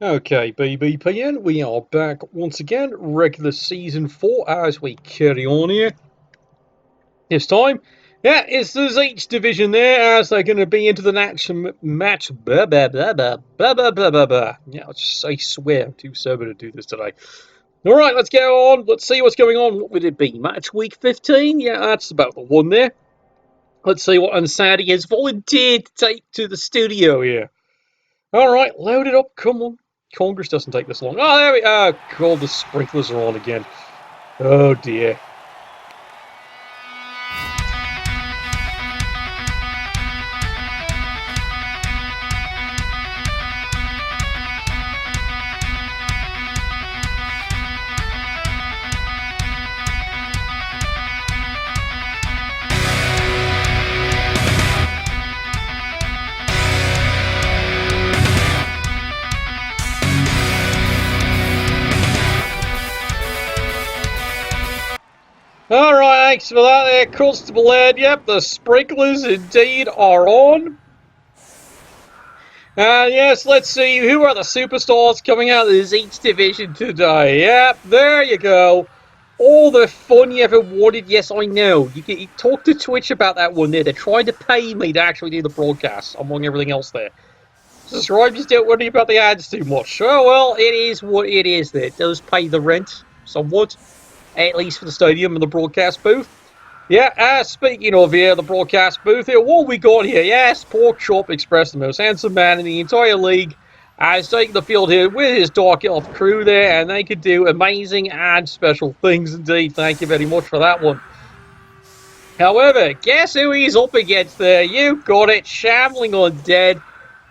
Okay, BBPN, we are back once again, regular season 4 as we carry on here. This time, yeah, it's the Tzeentch division there as they're going to be into the next match. Blah, blah, blah, blah, blah, blah, blah, blah, blah. Yeah, I swear, I'm too sober to do this today. Alright, let's go on. Let's see what's going on. What would it be? Match week 15? Yeah, that's about the one there. Let's see what Undead has volunteered to take to the studio here. Alright, load it up. Come on. Congress doesn't take this long. Oh, there we are. God, the sprinklers are on again. Oh, dear. Alright, thanks for that there, Constable Ed. Yep, the sprinklers indeed are on. Yes, let's see, who are the superstars coming out of the Tzeentch division today? Yep, there you go. All the fun you ever wanted, yes, I know. You talk to Twitch about that one there. They're trying to pay me to actually do the broadcast, among everything else there. Subscribers don't worry about the ads too much. Oh, well, it is what it is there. It does pay the rent, somewhat. At least for the stadium and the broadcast booth. Yeah, speaking of here, the broadcast booth here, what we got here? Yes, Pork Chop Express, the most handsome man in the entire league, has taken the field here with his Dark Elf crew there, and they could do amazing and special things indeed. Thank you very much for that one. However, guess who he's up against there? You got it, Shambling Undead,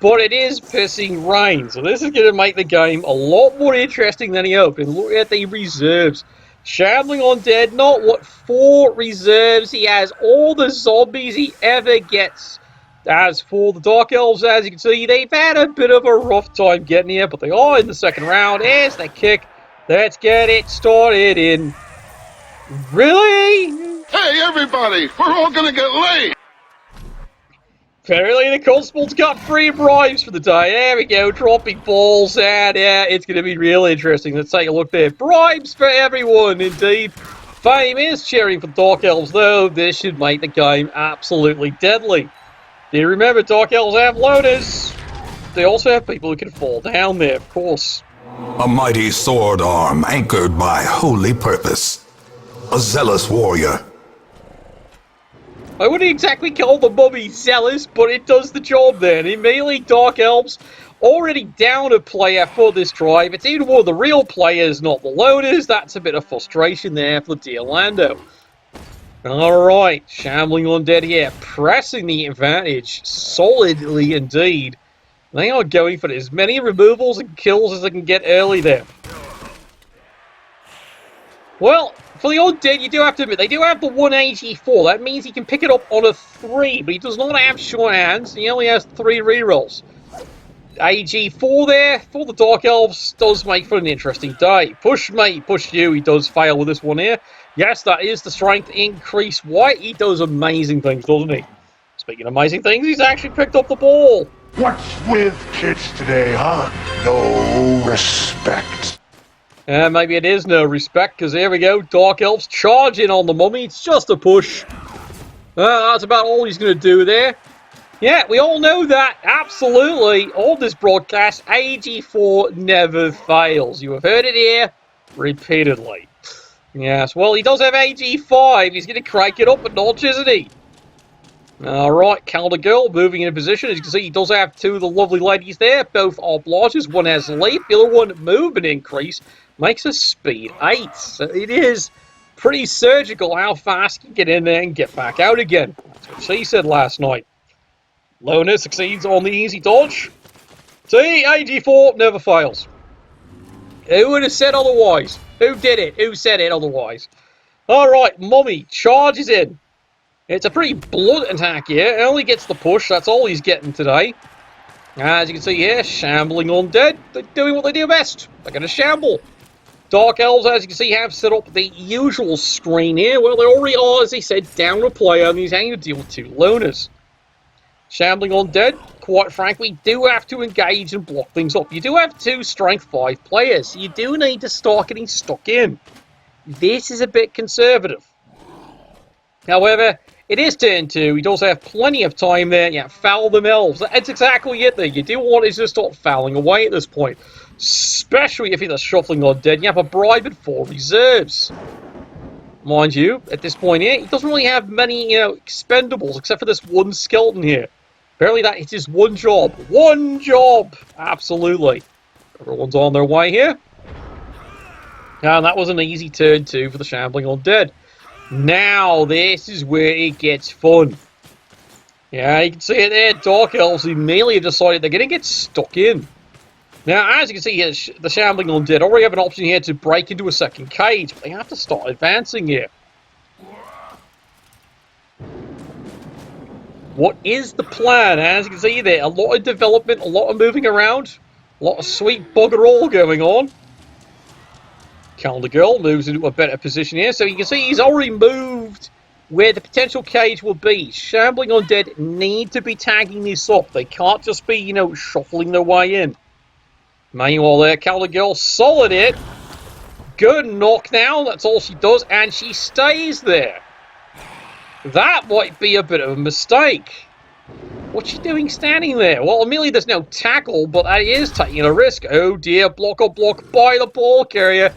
but it is pissing rain, so this is going to make the game a lot more interesting than he hoped. And look at the reserves. Shambling Undead, not what, 4 reserves. He has all the zombies he ever gets. As for the Dark Elves, as you can see, they've had a bit of a rough time getting here, but they are in the second round. Here's the kick. Let's get it started in. Really? Hey, everybody! We're all gonna get late! Apparently the Constable's got 3 bribes for the day. There we go, dropping balls, and yeah, it's going to be real interesting. Let's take a look there. Bribes for everyone, indeed. Fame is cheering for Dark Elves, though. This should make the game absolutely deadly. Do you remember Dark Elves have loaders? They also have people who can fall down there, of course. A mighty sword arm anchored by holy purpose. A zealous warrior. I wouldn't exactly call the mummy zealous, but it does the job then. Immediately, Dark Elves already down a player for this drive. It's even more the real players, not the loaders. That's a bit of frustration there for D'Orlando. Alright, Shambling Undead here, pressing the advantage solidly indeed. They are going for as many removals and kills as they can get early there. Well, for the Undead, you do have to admit, they do have the 184. That means he can pick it up on a 3, but he does not have sure hands. He only has 3 rerolls. AG4 there for the Dark Elves does make for an interesting day. Push me, push you. He does fail with this one here. Yes, that is the strength increase. Why? He does amazing things, doesn't he? Speaking of amazing things, he's actually picked up the ball. What's with kids today, huh? No respect. Maybe it is no respect, because here we go. Dark Elves charging on the mummy. It's just a push. That's about all he's going to do there. Yeah, we all know that. Absolutely. On this broadcast, AG4 never fails. You have heard it here repeatedly. Yes, well, he does have AG5. He's going to crank it up a notch, isn't he? Alright, Calder Girl moving in position. As you can see, he does have 2 of the lovely ladies there. Both are blushes. One has leap. The other one, movement increase. Makes a speed 8. So it is pretty surgical how fast you get in there and get back out again. That's what she said last night. Loner succeeds on the easy dodge. See, AG4 never fails. Who would have said otherwise? Who did it? Who said it otherwise? Alright, Mummy charges in. It's a pretty blunt attack here. It only gets the push. That's all he's getting today. As you can see here, Shambling Undead. They're doing what they do best. They're going to shamble. Dark Elves, as you can see, have set up the usual screen here. Well, they already are, as they said, down a player, and he's having to deal with 2 loners. Shambling Undead, quite frankly, do have to engage and block things up. You do have 2 Strength 5 players, so you do need to start getting stuck in. This is a bit conservative. However, it is turn 2. He does have plenty of time there. Yeah, foul them Elves. That's exactly it there. You do want to just start fouling away at this point. Especially if you're shuffling Undead. You have a bribe and 4 reserves. Mind you, at this point here, he doesn't really have many, expendables, except for this one skeleton here. Apparently that is his one job. One job! Absolutely. Everyone's on their way here. And that was an easy turn 2 for the Shambling Undead. Now, this is where it gets fun. Yeah, you can see it there. Dark Elves immediately have decided they're going to get stuck in. Now, as you can see here, the Shambling Undead already have an option here to break into a second cage, but they have to start advancing here. What is the plan? As you can see there, a lot of development, a lot of moving around, a lot of sweet bugger all going on. Calendar Girl moves into a better position here, so you can see he's already moved where the potential cage will be. Shambling Undead need to be tagging this up. They can't just be, shuffling their way in. Manual there, Calendar Girl, solid hit. Good knock now, that's all she does, and she stays there. That might be a bit of a mistake. What's she doing standing there? Well, immediately there's no tackle, but that is taking a risk. Oh dear, block by the ball carrier.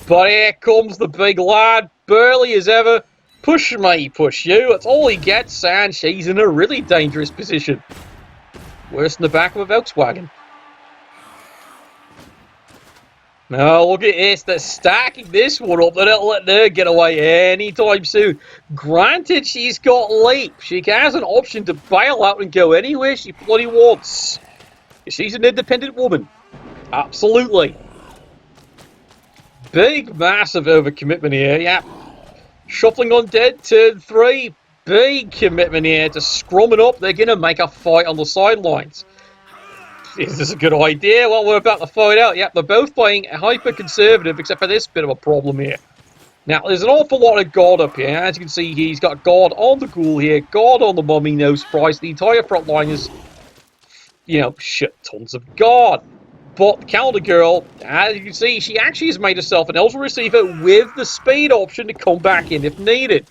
But here comes the big lad, burly as ever. Push me, push you. That's all he gets, and she's in a really dangerous position. Worse than the back of a Volkswagen. Now, look at this. They're stacking this one up. They don't let her get away anytime soon. Granted, she's got leap. She has an option to bail out and go anywhere she bloody wants. She's an independent woman. Absolutely. Big, massive overcommitment here. Yeah. Shuffling Undead, turn 3. Big commitment here to scrum it up. They're going to make a fight on the sidelines. Is this a good idea? Well, we're about to find out. Yep, they're both playing hyper-conservative, except for this bit of a problem here. Now, there's an awful lot of guard up here. As you can see, he's got guard on the ghoul here, guard on the mummy, no surprise. The entire front line is, shit tons of guard. But the Calendar Girl, as you can see, she actually has made herself an Elves receiver with the speed option to come back in if needed.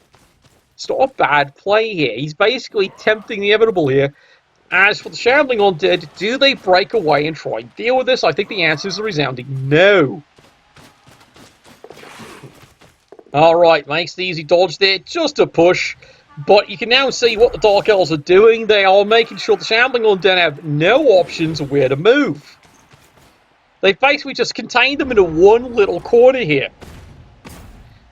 It's not a bad play here. He's basically tempting the inevitable here. As for the Shambling Undead, do they break away and try and deal with this? I think the answer is a resounding no. Alright, makes the easy dodge there, just a push. But you can now see what the Dark Elves are doing. They are making sure the Shambling Undead have no options of where to move. They basically just contained them into one little corner here.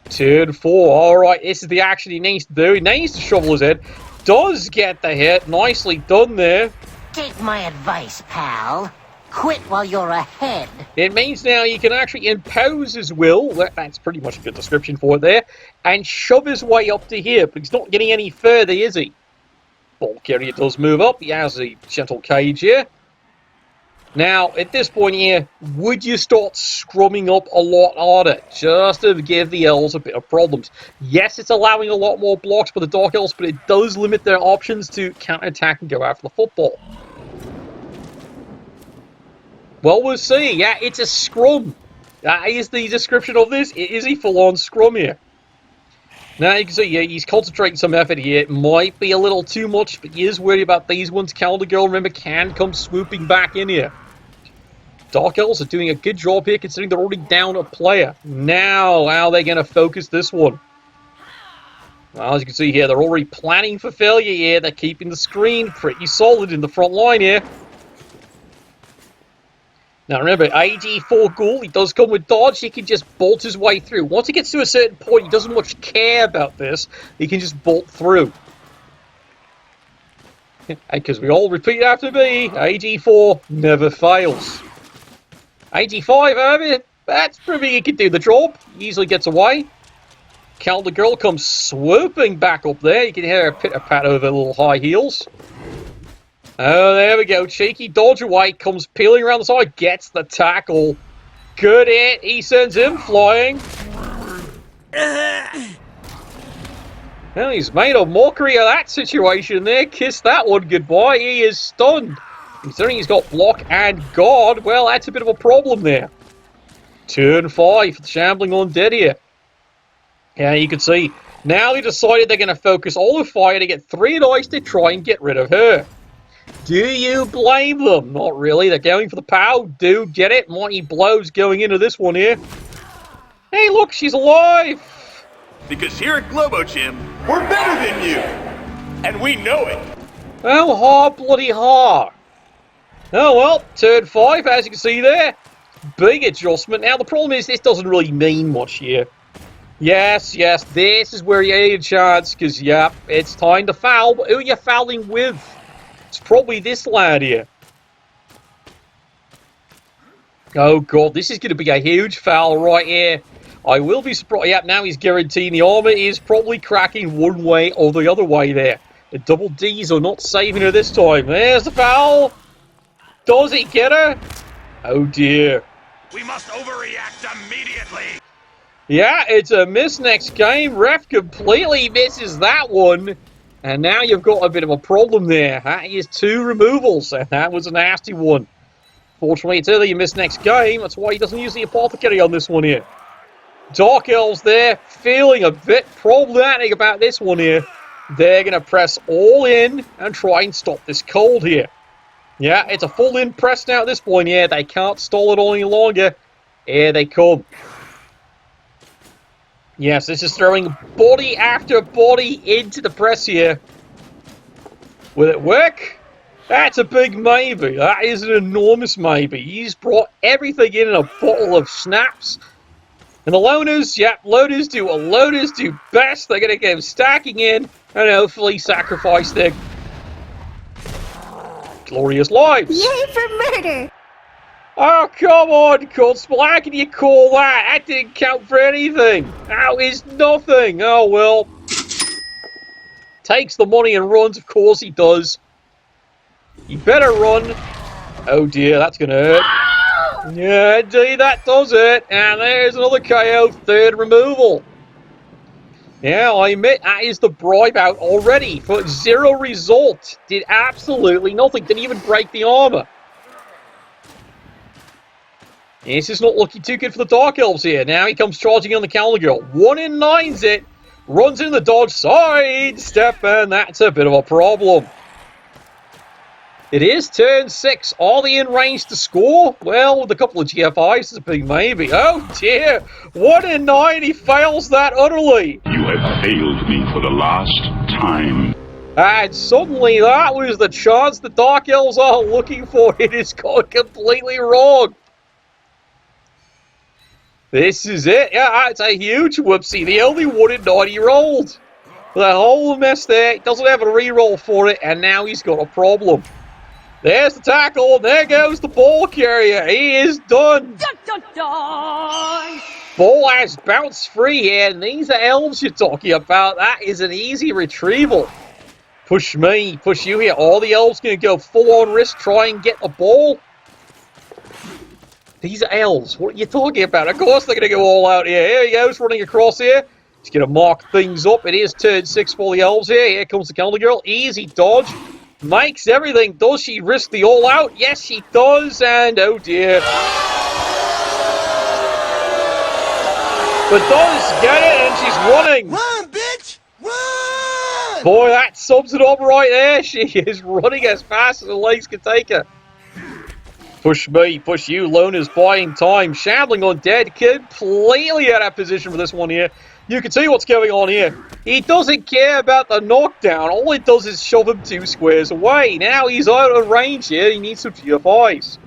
Turn 4. Alright, this is the action he needs to do. He needs to shovel his head. Does get the hit. Nicely done there. Take my advice, pal. Quit while you're ahead. It means now he can actually impose his will. That's pretty much a good description for it there. And shove his way up to here. But he's not getting any further, is he? Ball carrier does move up. He has a gentle cage here. Now, at this point here, would you start scrumming up a lot harder just to give the Elves a bit of problems? Yes, it's allowing a lot more blocks for the Dark Elves, but it does limit their options to counterattack and go after the football. Well, we'll see. Yeah, it's a scrum. That is the description of this. It is a full-on scrum here. Now, you can see he's concentrating some effort here. It might be a little too much, but he is worried about these ones. Calendar Girl, remember, can come swooping back in here. Dark Elves are doing a good job here, considering they're already down a player. Now, how are they going to focus this one? Well, as you can see here, they're already planning for failure here. They're keeping the screen pretty solid in the front line here. Now remember, AG4 Ghoul, he does come with dodge, he can just bolt his way through. Once he gets to a certain point, he doesn't much care about this. He can just bolt through. Because we all repeat after me, AG4 never fails. AG5, however, that's proving he can do the job. He easily gets away. Calendar Girl comes swooping back up there. You can hear her pitter-pat over little high heels. Oh, there we go. Cheeky dodge away. Comes peeling around the side. Gets the tackle. Good hit. He sends him flying. Well, he's made a mockery of that situation there. Kiss that one goodbye. He is stunned. Considering he's got block and guard, well, that's a bit of a problem there. Turn 5 for the Shambling Undead here. Yeah, you can see, now they decided they're going to focus all the fire to get 3 dice to try and get rid of her. Do you blame them? Not really. They're going for the POW. Do get it. Mighty blows going into this one here. Hey, look, she's alive. Because here at GloboChim, we're better than you. And we know it. Oh, ha, bloody ha. Oh, well, turn 5, as you can see there. Big adjustment. Now, the problem is this doesn't really mean much here. Yes, this is where you need a chance, because, yeah, it's time to foul. But who are you fouling with? It's probably this lad here. Oh, God, this is going to be a huge foul right here. I will be surprised. Yep, now he's guaranteeing the armor is probably cracking one way or the other way there. The double Ds are not saving her this time. There's the foul. Does he get her? Oh, dear. We must overreact immediately. Yeah, it's a miss next game. Ref completely misses that one. And now you've got a bit of a problem there. That is 2 removals, and that was a nasty one. Fortunately, it's early you miss next game. That's why he doesn't use the Apothecary on this one here. Dark Elves there, feeling a bit problematic about this one here. They're going to press all in and try and stop this cold here. Yeah, it's a full in press now at this point. Yeah, they can't stall it any longer. Here they come. Yes, this is throwing body after body into the press here. Will it work? That's a big maybe. That is an enormous maybe. He's brought everything in a bottle of snaps. And the loaners, yep, loaders do what loaders do best. They're going to get him stacking in and hopefully sacrifice their glorious lives. Yay for murder! Oh, come on, Constable. How can you call that? That didn't count for anything. That is nothing. Oh, well. Takes the money and runs. Of course he does. You better run. Oh, dear. That's going to hurt. Yeah, indeed, that does it. And there's another KO, 3rd removal. Yeah, I admit, that is the bribe out already. For 0 result. Did absolutely nothing. Didn't even break the armor. This is not looking too good for the Dark Elves here. Now he comes charging on the Calendar Girl. 1 in 9's it. Runs in the dodge side step, and that's a bit of a problem. It is turn 6. Are they in range to score? Well, with a couple of GFIs, it's a big maybe. Oh dear. 1 in 9. He fails that utterly. You have failed me for the last time. And suddenly that was the chance the Dark Elves are looking for. It has gone completely wrong. This is it. Yeah, it's a huge whoopsie. The only 1 in 9 he rolled. The whole mess there. He doesn't have a reroll for it, and now he's got a problem. There's the tackle. There goes the ball carrier. He is done. Dun, dun, dun. Ball has bounced free here, and these are Elves you're talking about. That is an easy retrieval. Push me, push you here. All the Elves going to go full-on risk, try and get the ball. These are Elves. What are you talking about? Of course they're going to go all out here. Here he goes, running across here. He's going to mark things up. It is turn 6 for the Elves here. Here comes the Calendar Girl. Easy dodge. Makes everything. Does she risk the all out? Yes, she does. And oh dear. But does get it, and she's running. Run, bitch! Run! Boy, that sums it up right there. She is running as fast as her legs can take her. Push me, push you. Loner's buying time. Shambling Undead completely out of position for this one here. You can see what's going on here. He doesn't care about the knockdown. All it does is shove him 2 squares away. Now he's out of range here. He needs some GFIs.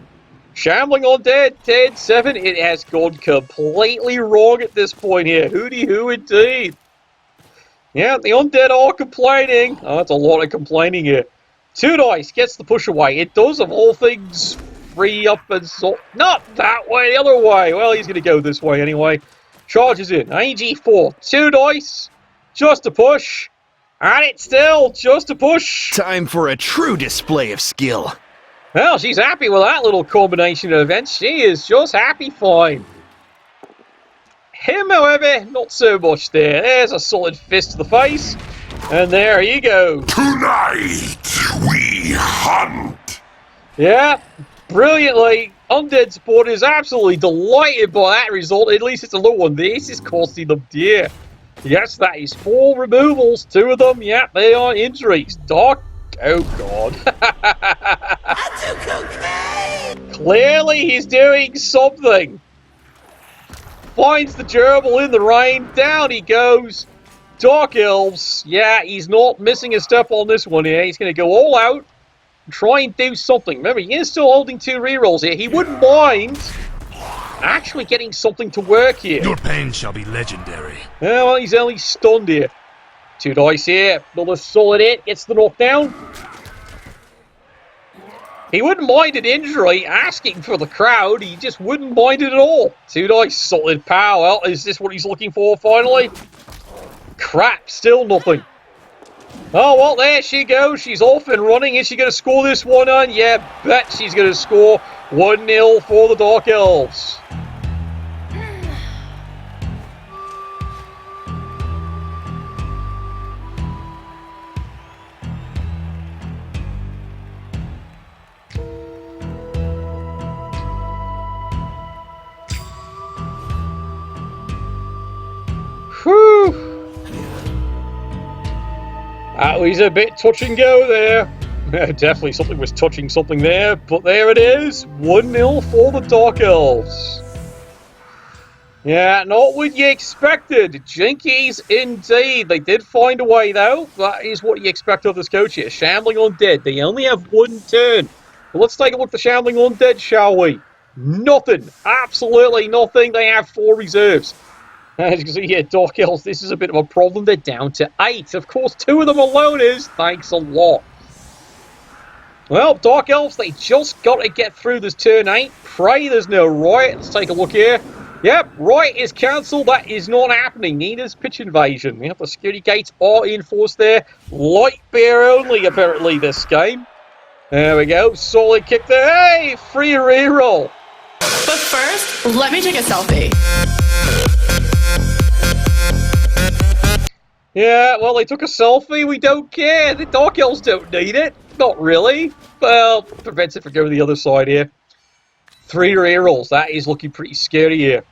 Shambling Undead, 10-7. It has gone completely wrong at this point here. Hooty-hoo indeed. Yeah, the Undead are complaining. Oh, that's a lot of complaining here. 2 dice gets the push away. It does, of all things, free up and so... Not that way, the other way. Well, he's going to go this way anyway. Charges in. AG4. 2 dice. Just a push. And it's still just a push. Time for a true display of skill. Well, she's happy with that little combination of events. She is just happy fine. Him, however, not so much there. There's a solid fist to the face. And there you go. Tonight we hunt. Yeah, brilliantly. Undead supporter is absolutely delighted by that result. At least it's a low one. This is costing them dear. Yes, that is 4 removals. 2 of them, yeah, they are injuries. Dark. Oh, God. I do cocaine! Clearly, he's doing something. Finds the gerbil in the rain. Down he goes. Dark Elves. Yeah, he's not missing a step on this one here. He's going to go all out. Try and do something. Remember, he is still holding 2 rerolls here. He wouldn't mind actually getting something to work here. Your pain shall be legendary. Yeah, well, he's only stunned here. 2 dice here. Another solid hit. Gets the knockdown. He wouldn't mind an injury. Asking for the crowd. He just wouldn't mind it at all. 2 dice. Solid power. Well, is this what he's looking for finally? Crap. Still nothing. Oh, well, there she goes. She's off and running. Is she going to score this one on? Yeah, bet she's going to score 1-0 for the Dark Elves. Whew. That was a bit touch and go there. Definitely something was touching something there, but there it is. 1-0 for the Dark Elves. Yeah, not what you expected. Jinkies indeed. They did find a way, though. That is what you expect of this coach here. Shambling Undead. They only have 1 turn. But let's take a look at the Shambling Undead, shall we? Nothing. Absolutely nothing. They have 4 reserves. As you can see here, Dark Elves, this is a bit of a problem. They're down to 8. Of course, 2 of them are loners. Thanks a lot. Well, Dark Elves, they just got to get through this turn 8. Pray there's no riot. Let's take a look here. Yep, riot is cancelled. That is not happening. Neither's pitch invasion. Yep, the security gates are in force there. Light beer only, apparently, this game. There we go. Solid kick there. Hey, free reroll. But first, let me take a selfie. Yeah, well, they took a selfie. We don't care. The Dark Elves don't need it. Not really. Well, prevents it from going to the other side here. 3 rerolls. That is looking pretty scary here.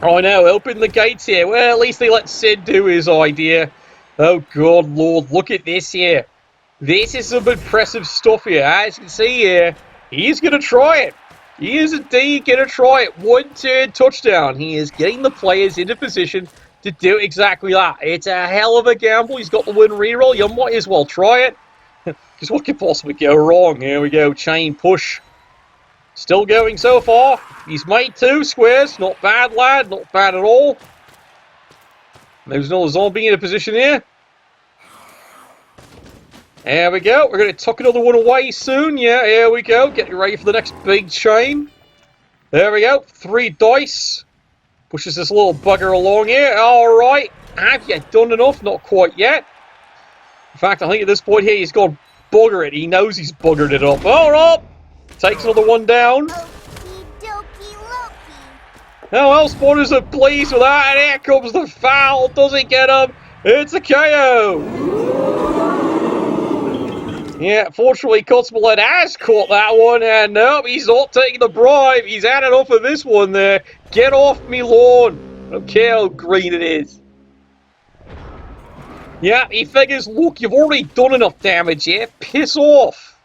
Oh, no. Open the gates here. Well, at least they let Sid do his idea. Oh, God, Lord. Look at this here. This is some impressive stuff here. As you can see here, he's going to try it. He is indeed going to try it. 1 turn touchdown. He is getting the players into position to do exactly that. It's a hell of a gamble. He's got the 1 reroll. You might as well try it. Because what could possibly go wrong? Here we go. Chain push. Still going so far. He's made 2 squares. Not bad, lad. Not bad at all. There's another zombie in a position here. There we go. We're going to tuck another one away soon. Yeah, here we go. Getting ready for the next big chain. There we go. 3 dice. Pushes this little bugger along here. All right. Have you done enough? Not quite yet. In fact, I think at this point here, he's gone bugger it. He knows he's buggered it up. All right. Takes another one down. Oh, well, spawners are pleased with that. And here comes the foul. Does he get him? It's a KO. Yeah, fortunately, Constable Ed has caught that one, and nope, he's not taking the bribe. He's had enough of this one there. Get off me lawn. I don't care how green it is. Yeah, he figures, look, you've already done enough damage here. Piss off.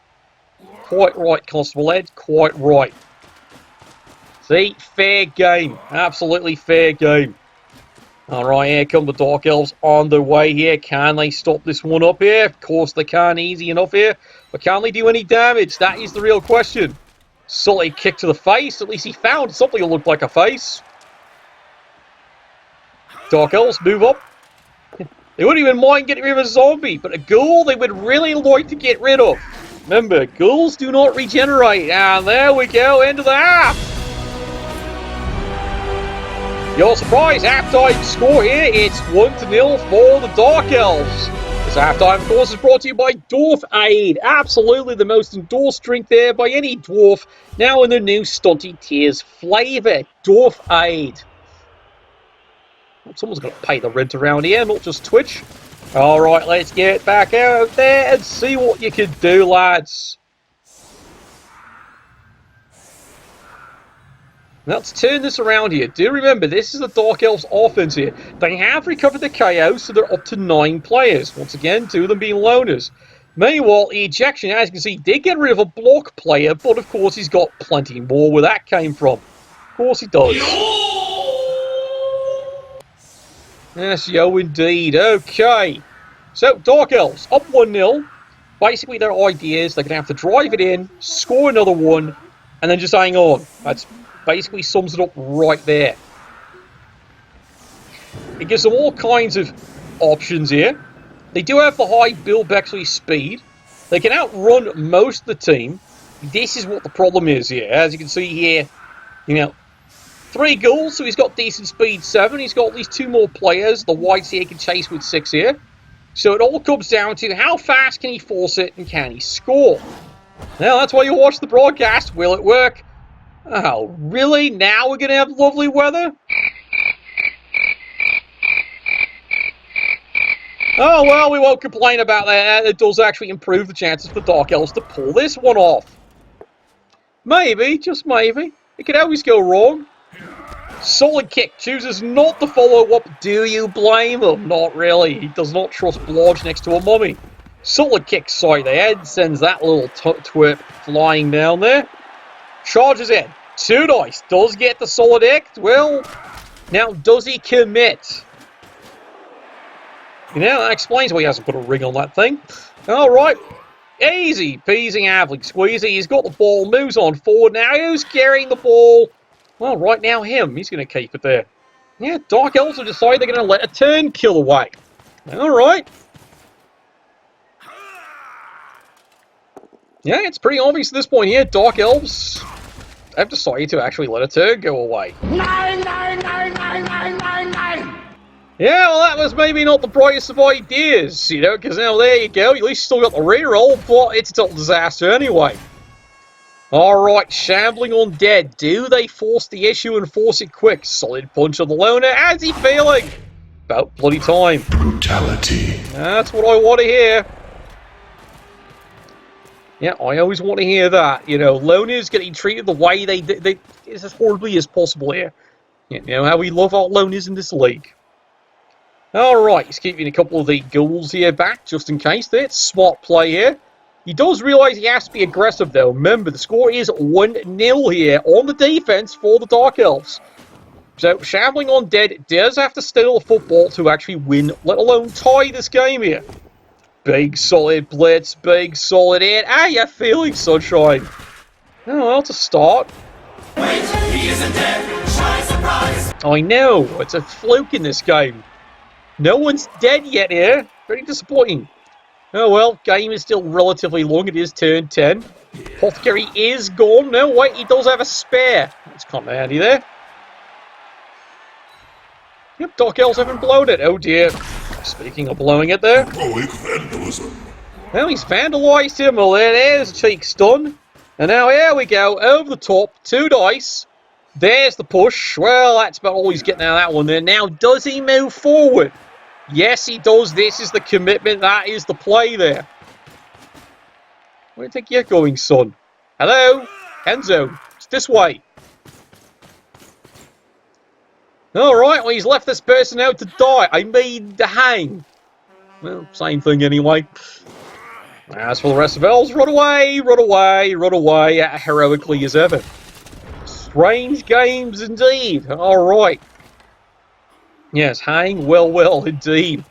Quite right, Constable Ed. Quite right. See, fair game. Absolutely fair game. Alright, here come the Dark Elves on the way here. Can they stop this one up here? Of course they can, easy enough here. But can they do any damage? That is the real question. Solid kick to the face. At least he found something that looked like a face. Dark Elves, move up. They wouldn't even mind getting rid of a zombie, but a ghoul they would really like to get rid of. Remember, ghouls do not regenerate. And there we go, into the half. Your surprise halftime score here, it's 1-0 for the Dark Elves. This halftime, of course, is brought to you by Dwarf Aid. Absolutely the most endorsed drink there by any dwarf, now in the new Stunty Tears flavour. Dwarf Aid. Someone's got to pay the rent around here, not just Twitch. Alright, let's get back out there and see what you can do, lads. Let's turn this around here. Do remember, this is the Dark Elves offense here. They have recovered the KO, so they're up to 9 players. Once again, 2 of them being loners. Meanwhile, the ejection, as you can see, did get rid of a block player, but of course he's got plenty more where that came from. Of course he does. Yes, yo, indeed. Okay. So, Dark Elves, up 1-0. Basically, their idea is they're going to have to drive it in, score another one, and then just hang on. That's basically sums it up right there. It gives them all kinds of options here. They do have the high Bill Bexley speed. They can outrun most of the team. This is what the problem is here. As you can see here, 3 goals, so he's got decent speed, 7. He's got at least 2 more players. The whites here can chase with 6 here. So it all comes down to how fast can he force it and can he score? Now, that's why you watch the broadcast. Will it work? Oh, really? Now we're going to have lovely weather? Oh, well, we won't complain about that. It does actually improve the chances for Dark Elves to pull this one off. Maybe, just maybe. It could always go wrong. Solid kick chooses not to follow up. Do you blame him? Not really. He does not trust Blodge next to a mummy. Solid kick side the head. Sends that little twerp flying down there. Charges in. 2 dice. Does get the solid hit. Well, now does he commit? That explains why he hasn't put a ring on that thing. Alright. Easy peasy Avling squeezy. He's got the ball. Moves on forward. Now who's carrying the ball? Well, right now him. He's going to keep it there. Yeah, Dark Elves have decided they're going to let a turn kill away. Alright. Yeah, it's pretty obvious at this point here. Dark Elves have decided to actually let a turn go away. 9, 9, 9, 9, 9, 9, 9. Yeah, well, that was maybe not the brightest of ideas, because now there you go. At least you still got the reroll, but it's a total disaster anyway. Alright, Shambling Undead. Do they force the issue and force it quick? Solid punch on the loner. How's he feeling? About bloody time. Brutality. That's what I want to hear. Yeah, I always want to hear that. Loners getting treated the way they is as horribly as possible here. How we love our loners in this league. Alright, he's keeping a couple of the goals here back, just in case. That's smart play here. He does realise he has to be aggressive, though. Remember, the score is 1-0 here on the defence for the Dark Elves. So, Shambling Undead does have to steal the football to actually win, let alone tie this game here. Big, solid blitz, big, solid hit. How you feeling, Sunshine? Oh, well, to start. Wait, he isn't dead. Shy surprise. I know, it's a fluke in this game. No one's dead yet here. Very disappointing. Oh well, game is still relatively long. It is turn 10. Apothecary is gone. No, wait, he does have a spare. That's kind of handy there. Yep, Dark Elves haven't blown it. Oh dear. Speaking of blowing it there. Heroic vandalism. Well, he's vandalised him. Well, there's a cheek stun. And now here we go. Over the top. 2 dice. There's the push. Well, that's about all he's getting out of that one there. Now, does he move forward? Yes, he does. This is the commitment. That is the play there. Where do you think you're going, son? Hello? End zone. It's this way. Alright, well, he's left this person out to die. I mean, to hang. Well, same thing anyway. As for the rest of Elves, run away, run away, run away, heroically as ever. Strange games indeed. Alright. Yes, hang well indeed.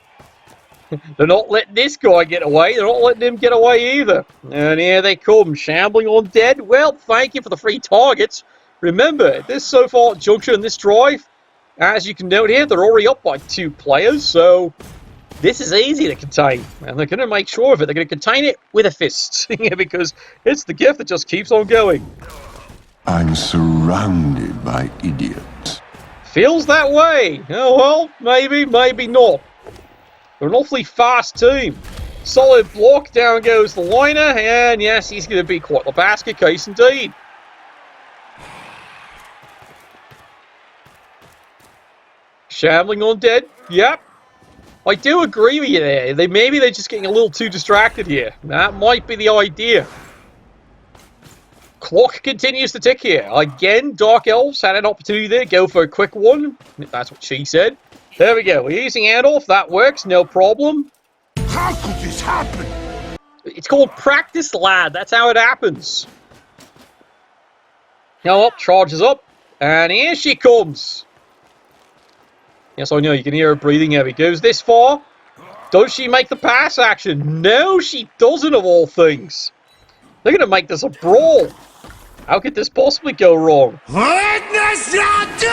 They're not letting this guy get away. They're not letting him get away either. And here they come. Shambling Undead. Well, thank you for the free targets. Remember, at this so far juncture in this drive, as you can note here, they're already up by 2 players. So this is easy to contain. And they're going to make sure of it. They're going to contain it with a fist. Because it's the gift that just keeps on going. I'm surrounded by idiots. Feels that way. Oh, well, maybe, maybe not. They're an awfully fast team. Solid block, down goes the liner, and yes, he's going to be quite the basket case indeed. Shambling Undead. Yep. I do agree with you there. Maybe they're just getting a little too distracted here. That might be the idea. Clock continues to tick here. Again, Dark Elves had an opportunity there. Go for a quick one. That's what she said. There we go. We're using Adolf. That works. No problem. How could this happen? It's called practice, lad. That's how it happens. Now up, charges up. And here she comes. Yes, I know. You can hear her breathing as he goes this far. Does she make the pass action? No, she doesn't, of all things. They're going to make this a brawl. How could this possibly go wrong? Witness your doom!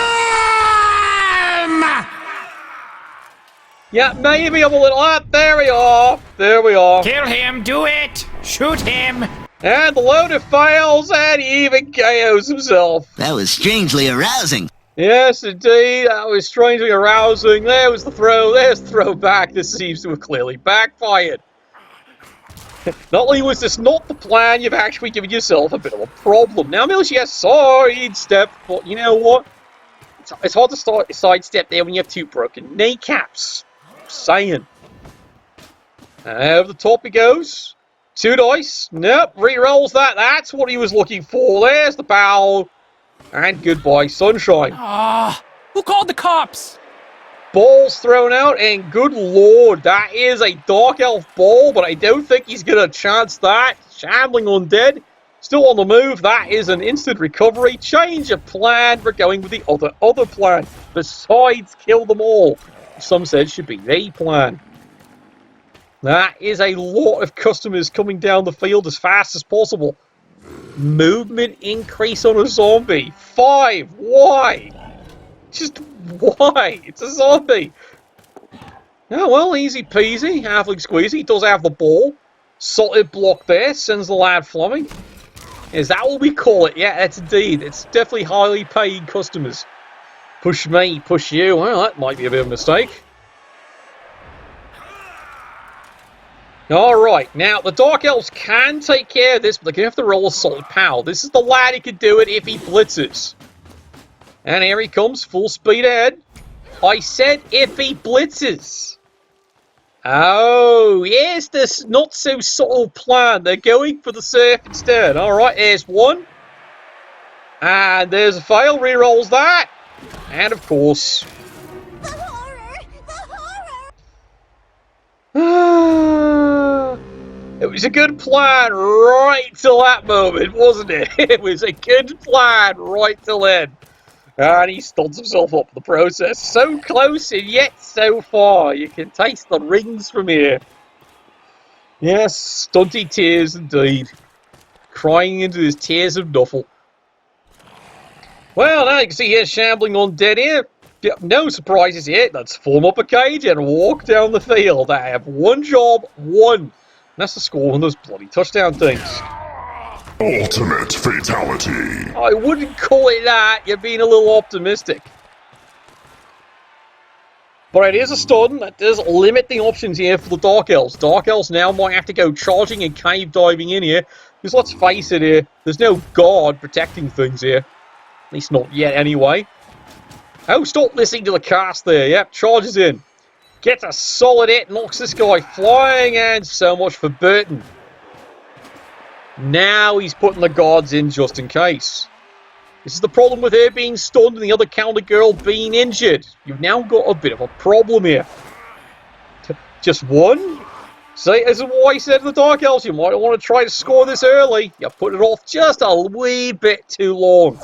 Yeah, maybe I'm a little... Ah, there we are. There we are. Kill him, do it! Shoot him! And the loader fails, and he even KOs himself. That was strangely arousing. Yes, indeed. That was strangely arousing. There was the throw. There's the throw back. This seems to have clearly backfired. Not only was this not the plan, you've actually given yourself a bit of a problem. Now, Mills, yes, sidestep, but you know what? It's hard to start a sidestep there when you have two broken kneecaps. Saying. And over the top he goes. 2 dice. Nope, re-rolls that. That's what he was looking for. There's the bow. And goodbye, sunshine. Ah, who called the cops? Ball's thrown out, and good lord, that is a Dark Elf ball, but I don't think he's going to chance that. Shambling Undead, still on the move. That is an instant recovery. Change of plan. We're going with the other plan. Besides, kill them all. Some said should be the plan. That is a lot of customers coming down the field as fast as possible. Movement increase on a zombie. 5. Why? Just why? It's a zombie. Oh, well, easy peasy. Halfling squeezy. He does have the ball. Solid block there. Sends the lad flying. Is that what we call it? Yeah, that's indeed. It's definitely highly paid customers. Push me, push you. Well, that might be a bit of a mistake. Alright, now the Dark Elves can take care of this, but they're going to have to roll a solid power. This is the lad who can do it if he blitzes. And here he comes, full speed ahead. I said if he blitzes. Oh, yes, this not so subtle plan. They're going for the surf instead. Alright, there's one. And there's a fail, re-rolls that. And of course... The horror! The horror! It was a good plan right till that moment, wasn't it? It was a good plan right till then. And he stunts himself up in the process. So close and yet so far. You can taste the rings from here. Yes, stunty tears indeed. Crying into his tears of duffel. Well, now you can see here Shambling Undead here. No surprises here. Let's form up a cage and walk down the field. I have one job, one. And that's to score one of those bloody touchdown things. Ultimate fatality. I wouldn't call it that. You're being a little optimistic. But it is a stun. That does limit the options here for the Dark Elves. Dark Elves now might have to go charging and cave diving in here. Because let's face it here, there's no guard protecting things here. At least not yet anyway. Oh, stop listening to the cast there. Yep, charges in. Gets a solid hit, knocks this guy flying, and so much for Burton. Now he's putting the guards in just in case. This is the problem with her being stunned and the other counter girl being injured. You've now got a bit of a problem here. Just one? See, this is why I said to the Dark Elves, you might want to try to score this early. You put it off just a wee bit too long.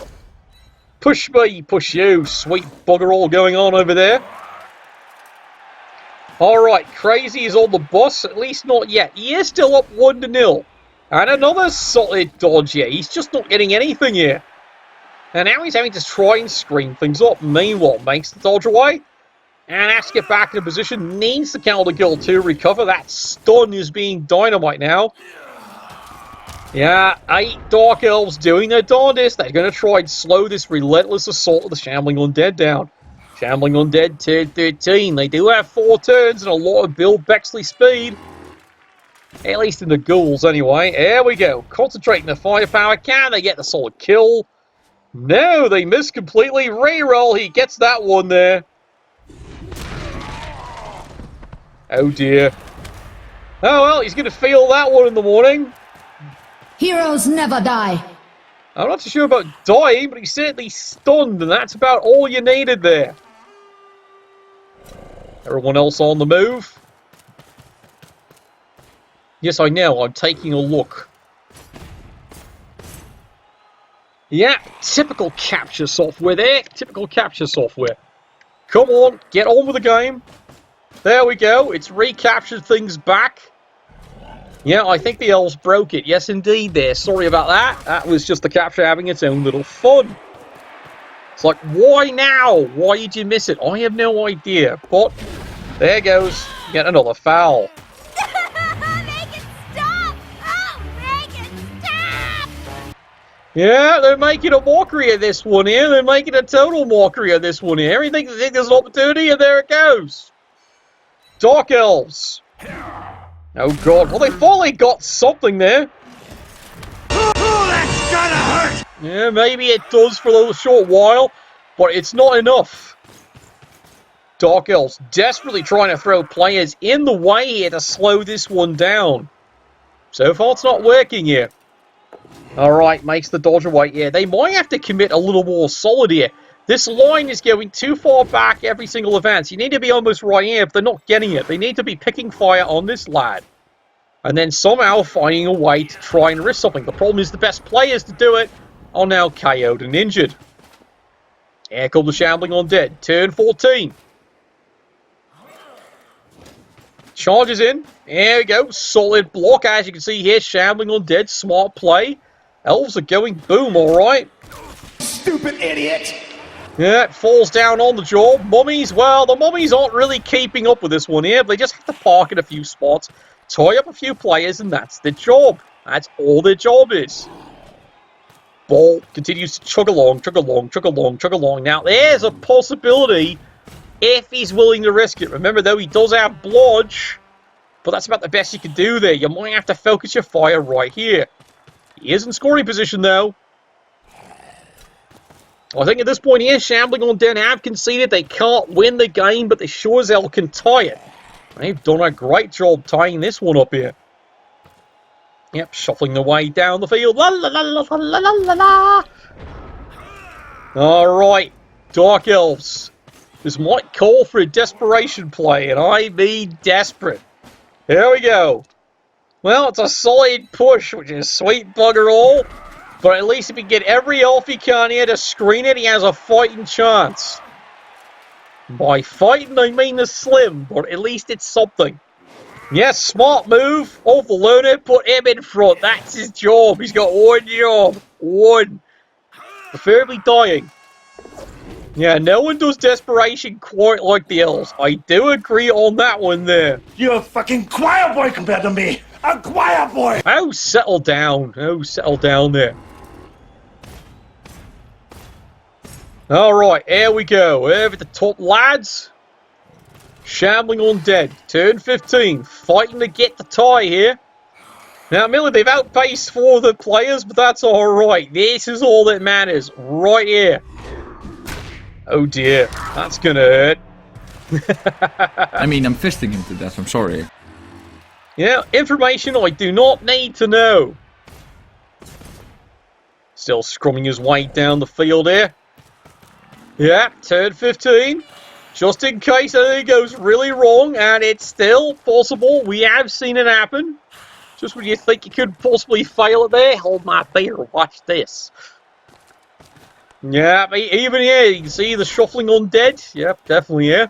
Push me, push you. Sweet bugger all going on over there. Alright, Crazy is on the bus. At least not yet. He is still up 1-0. And another solid dodge here. He's just not getting anything here. And now he's having to try and screen things up. Meanwhile, makes the dodge away. And has to get back in position. Needs the counter girl to recover. That stun is being dynamite now. Yeah, 8 Dark Elves doing their darndest. They're going to try and slow this relentless assault of the Shambling Undead down. Shambling Undead, turn 13. They do have 4 turns and a lot of Bill Bexley speed. At least in the ghouls, anyway. There we go. Concentrating the firepower. Can they get the solid kill? No, they miss completely. Reroll. He gets that one there. Oh dear. Oh well, he's going to feel that one in the morning. Heroes never die. I'm not too sure about dying, but he's certainly stunned, and that's about all you needed there. Everyone else on the move? Yes, I know. I'm taking a look. Yeah, typical capture software there. Typical capture software. Come on, get on with the game. There we go. It's recaptured things back. Yeah, I think the elves broke it. Yes, indeed there. Sorry about that. That was just the capture having its own little fun. It's like, why now? Why did you miss it? I have no idea. But there goes yet another foul. Make it stop! Oh, make it stop! Yeah, they're making a mockery of this one here. They're making a total mockery of this one here. Everything they think there's an opportunity, and there it goes. Dark Elves. Oh god, well they finally got something there. Oh, that's gonna hurt! Yeah, maybe it does for a little short while, but it's not enough. Dark Elves desperately trying to throw players in the way here to slow this one down. So far it's not working here. Alright, makes the dodge away. Yeah, they might have to commit a little more solid here. This line is going too far back every single advance. You need to be almost right here if they're not getting it. They need to be picking fire on this lad. And then somehow finding a way to try and risk something. The problem is the best players to do it are now KO'd and injured. Here comes the Shambling Undead. Turn 14. Charges in. There we go. Solid block. As you can see here, Shambling Undead. Smart play. Elves are going boom, alright. Stupid idiot! Yeah, it falls down on the job. Mummies, well, the mummies aren't really keeping up with this one here. They just have to park in a few spots, tie up a few players, and that's their job. That's all their job is. Ball continues to chug along, chug along, chug along, chug along. Now, there's a possibility if he's willing to risk it. Remember, though, he does have blodge, but that's about the best you can do there. You might have to focus your fire right here. He is in scoring position, though. I think at this point here, Shambling Undead have conceded they can't win the game, but they sure as hell can tie it. They've done a great job tying this one up here. Yep, shuffling the way down the field. La la la la la la la la. Alright, Dark Elves. This might call for a desperation play, and I mean desperate. Here we go. Well, it's a solid push, which is sweet bugger all. But at least if he can get every elf he can here to screen it, he has a fighting chance. By fighting, I mean the slim, but at least it's something. Yes, smart move. Off the learner, put him in front. That's his job. He's got one job. One. Preferably dying. Yeah, no one does desperation quite like the elves. I do agree on that one there. You're a fucking choir boy compared to me. A choir boy. Oh, settle down. Oh, settle down there. Alright, here we go. Over the top, lads. Shambling Undead. Turn 15. Fighting to get the tie here. Now, admittedly, they've outpaced 4 of the players, but that's alright. This is all that matters. Right here. Oh dear. That's gonna hurt. I mean, I'm fisting him to death. I'm sorry. Yeah, information I do not need to know. Still scrumming his way down the field here. Yeah, turn 15. Just in case anything goes really wrong, and it's still possible. We have seen it happen. Just when you think you could possibly fail it there, hold my beer, watch this. Yeah, even here, you can see the shuffling undead. Yep, definitely, yeah.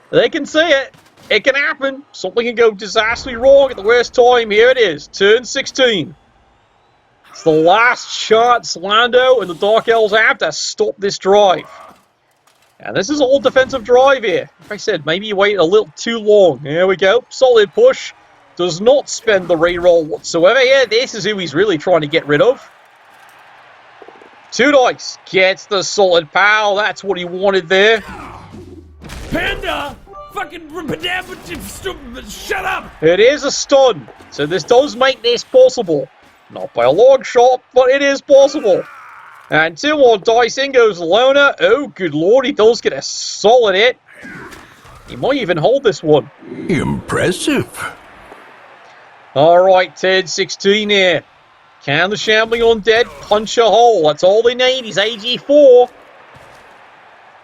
They can see it. It can happen. Something can go disastrously wrong at the worst time. Here it is, turn 16. It's the last chance Lando and the Dark Elves have to stop this drive. And this is all defensive drive here. Like I said, maybe you wait a little too long. Here we go. Solid push. Does not spend the reroll whatsoever here. This is who he's really trying to get rid of. 2 dice. Gets the solid pow. That's what he wanted there. Panda! Fucking shut up! It is a stun. So this does make this possible. Not by a long shot, but it is possible. And 2 more dice. In goes Lona. Oh, good lord. He does get a solid hit. He might even hold this one. Impressive. Alright, 10-16 here. Can the Shambling Undead punch a hole? That's all they need. He's AG4.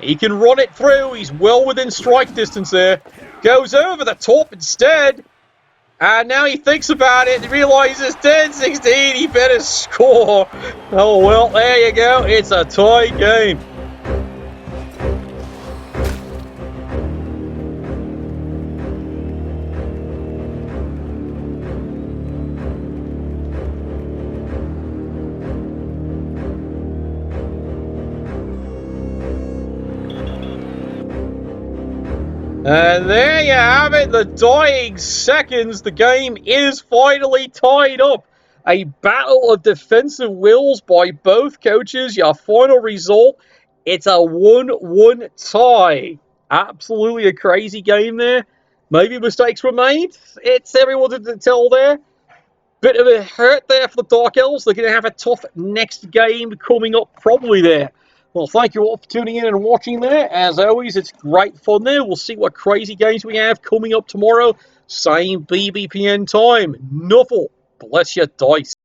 He can run it through. He's well within strike distance there. Goes over the top instead. And now he thinks about it and realizes 10-16. He better score. Oh, well, there you go. It's a tie game. And there you have it, the dying seconds. The game is finally tied up. A battle of defensive wills by both coaches. Your final result, it's a 1-1 tie. Absolutely a crazy game there. Maybe mistakes were made. It's everyone to tell there. Bit of a hurt there for the Dark Elves. They're going to have a tough next game coming up probably there. Well, thank you all for tuning in and watching there. As always, it's great fun there. We'll see what crazy games we have coming up tomorrow. Same BBPN time. Nuffle. Bless your dice.